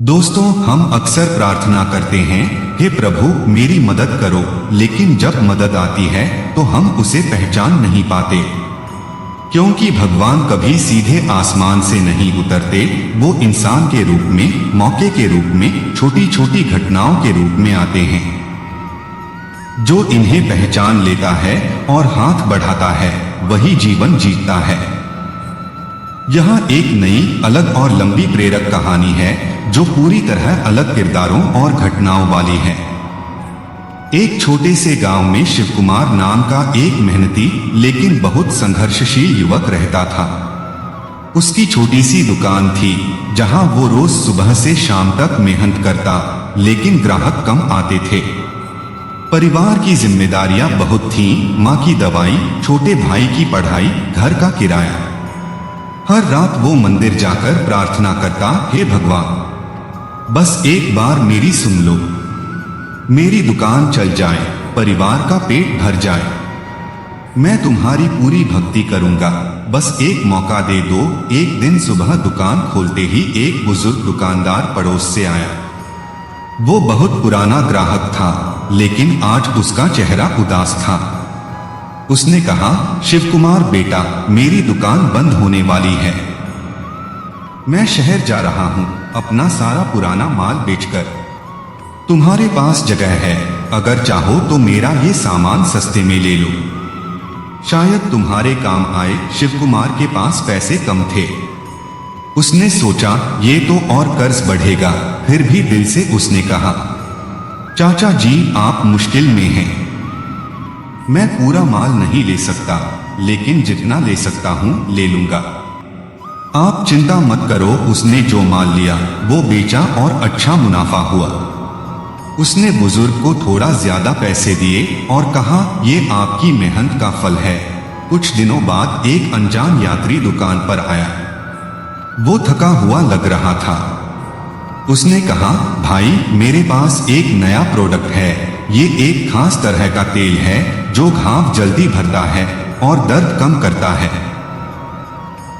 दोस्तों, हम अक्सर प्रार्थना करते हैं, हे प्रभु मेरी मदद करो, लेकिन जब मदद आती है तो हम उसे पहचान नहीं पाते। क्योंकि भगवान कभी सीधे आसमान से नहीं उतरते, वो इंसान के रूप में, मौके के रूप में, छोटी छोटी घटनाओं के रूप में आते हैं। जो इन्हें पहचान लेता है और हाथ बढ़ाता है, वही जीवन जीतता है। यहाँ एक नई, अलग और लंबी प्रेरक कहानी है जो पूरी तरह अलग किरदारों और घटनाओं वाली है। एक छोटे से गांव में शिव कुमार नाम का एक मेहनती लेकिन बहुत संघर्षशील युवक रहता था। उसकी छोटी सी दुकान थी जहां वो रोज सुबह से शाम तक मेहनत करता, लेकिन ग्राहक कम आते थे। परिवार की जिम्मेदारियां बहुत थीं, माँ की दवाई, छोटे भाई की पढ़ाई, घर का किराया। हर रात वो मंदिर जाकर प्रार्थना करता, हे भगवान बस एक बार मेरी सुन लो, मेरी दुकान चल जाए, परिवार का पेट भर जाए, मैं तुम्हारी पूरी भक्ति करूंगा, बस एक मौका दे दो। एक दिन सुबह दुकान खोलते ही एक बुजुर्ग दुकानदार पड़ोस से आया। वो बहुत पुराना ग्राहक था, लेकिन आज उसका चेहरा उदास था। उसने कहा, शिव कुमार बेटा, मेरी दुकान बंद होने वाली है। मैं शहर जा रहा हूँ अपना सारा पुराना माल बेचकर। तुम्हारे पास जगह है, अगर चाहो तो मेरा ये सामान सस्ते में ले लो, शायद तुम्हारे काम आए। शिव कुमार के पास पैसे कम थे। उसने सोचा ये तो और कर्ज बढ़ेगा, फिर भी दिल से उसने कहा, चाचा जी आप मुश्किल में हैं, मैं पूरा माल नहीं ले सकता, लेकिन जितना ले सकता हूं ले लूंगा, आप चिंता मत करो। उसने जो माल लिया वो बेचा और अच्छा मुनाफा हुआ। उसने बुजुर्ग को थोड़ा ज्यादा पैसे दिए और कहा, ये आपकी मेहनत का फल है। कुछ दिनों बाद एक अनजान यात्री दुकान पर आया। वो थका हुआ लग रहा था। उसने कहा, भाई मेरे पास एक नया प्रोडक्ट है, ये एक खास तरह का तेल है जो घाव जल्दी भरता है और दर्द कम करता है।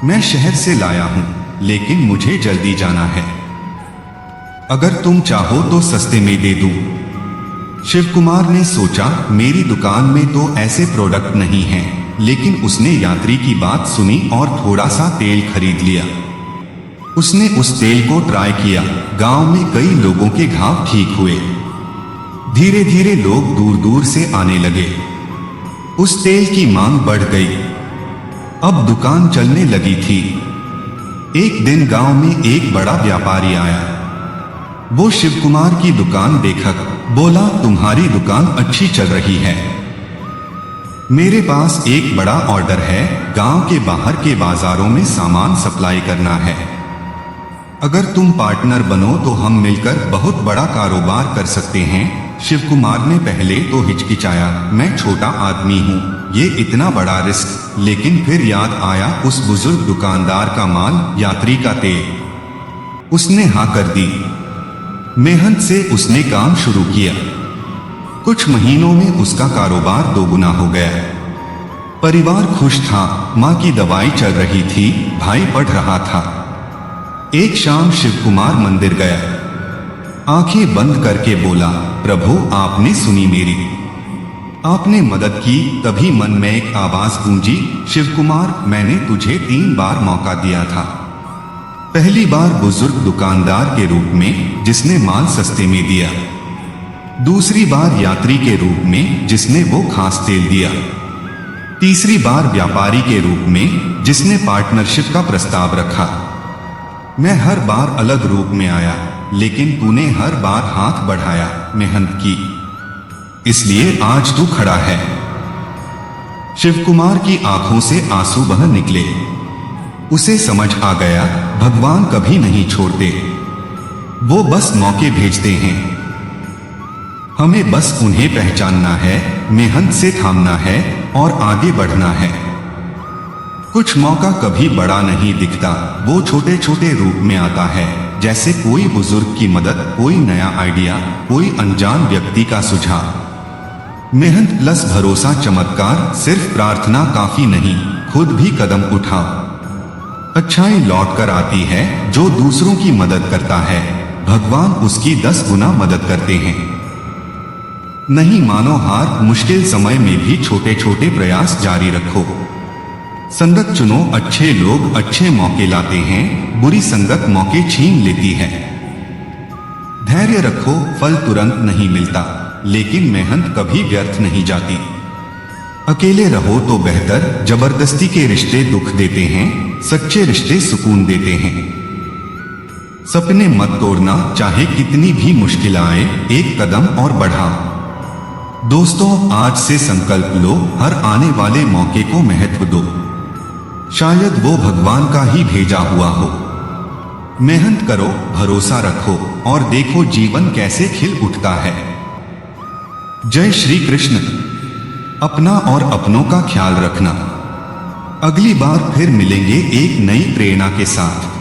मैं शहर से लाया हूं, लेकिन मुझे जल्दी जाना है, अगर तुम चाहो तो सस्ते में दे दूं। शिव कुमार ने सोचा, मेरी दुकान में तो ऐसे प्रोडक्ट नहीं हैं, लेकिन उसने यात्री की बात सुनी और थोड़ा सा तेल खरीद लिया। उसने उस तेल को ट्राई किया। गांव में कई लोगों के घाव ठीक हुए। धीरे धीरे लोग दूर दूर से आने लगे। उस तेल की मांग बढ़ गई। अब दुकान चलने लगी थी। एक दिन गांव में एक बड़ा व्यापारी आया। वो शिव कुमार की दुकान देखकर बोला, तुम्हारी दुकान अच्छी चल रही है, मेरे पास एक बड़ा ऑर्डर है, गांव के बाहर के बाजारों में सामान सप्लाई करना है। अगर तुम पार्टनर बनो तो हम मिलकर बहुत बड़ा कारोबार कर सकते हैं। शिव कुमार ने पहले तो हिचकिचाया, मैं छोटा आदमी हूँ, ये इतना बड़ा रिस्क। लेकिन फिर याद आया उस बुजुर्ग दुकानदार का माल, यात्री का तेल। उसने हाँ कर दी। मेहनत से उसने काम शुरू किया। कुछ महीनों में उसका कारोबार दोगुना हो गया। परिवार खुश था, माँ की दवाई चल रही थी, भाई पढ़ रहा था। एक शाम शिव कुमार मंदिर गया। आंखें बंद करके बोला, प्रभु आपने सुनी मेरी, आपने मदद की। तभी मन में एक आवाज गूंजी, शिव कुमार मैंने तुझे 3 बार मौका दिया था। पहली बार बुजुर्ग दुकानदार के रूप में जिसने माल सस्ते में दिया, दूसरी बार यात्री के रूप में जिसने वो खास तेल दिया, तीसरी बार व्यापारी के रूप में जिसने पार्टनरशिप का प्रस्ताव रखा। मैं हर बार अलग रूप में आया, लेकिन तूने हर बार हाथ बढ़ाया, मेहनत की, इसलिए आज तू खड़ा है। शिव कुमार की आंखों से आंसू बह निकले। उसे समझ आ गया, भगवान कभी नहीं छोड़ते, वो बस मौके भेजते हैं। हमें बस उन्हें पहचानना है, मेहनत से थामना है और आगे बढ़ना है। कुछ मौका कभी बड़ा नहीं दिखता, वो छोटे छोटे रूप में आता है, जैसे कोई बुजुर्ग की मदद, कोई नया आइडिया, कोई अनजान व्यक्ति का सुझाव। मेहनत प्लस भरोसा चमत्कार। सिर्फ प्रार्थना काफी नहीं, खुद भी कदम उठाओ। अच्छाई लौट कर आती है जो दूसरों की मदद करता है। भगवान उसकी 10 गुना मदद करते हैं। नहीं मानो हार, मुश्किल समय में भी छोटे छोटे प्रयास जारी रखो। संगत चुनो, अच्छे लोग अच्छे मौके लाते हैं, बुरी संगत मौके छीन लेती है। धैर्य रखो, फल तुरंत नहीं मिलता, लेकिन मेहनत कभी व्यर्थ नहीं जाती। अकेले रहो तो बेहतर, जबरदस्ती के रिश्ते दुख देते हैं, सच्चे रिश्ते सुकून देते हैं। सपने मत तोड़ना, चाहे कितनी भी मुश्किल आए, एक कदम और बढ़ाओ। दोस्तों, आज से संकल्प लो, हर आने वाले मौके को महत्व दो, शायद वो भगवान का ही भेजा हुआ हो। मेहनत करो, भरोसा रखो और देखो जीवन कैसे खिल उठता है। जय श्री कृष्ण। अपना और अपनों का ख्याल रखना। अगली बार फिर मिलेंगे एक नई प्रेरणा के साथ।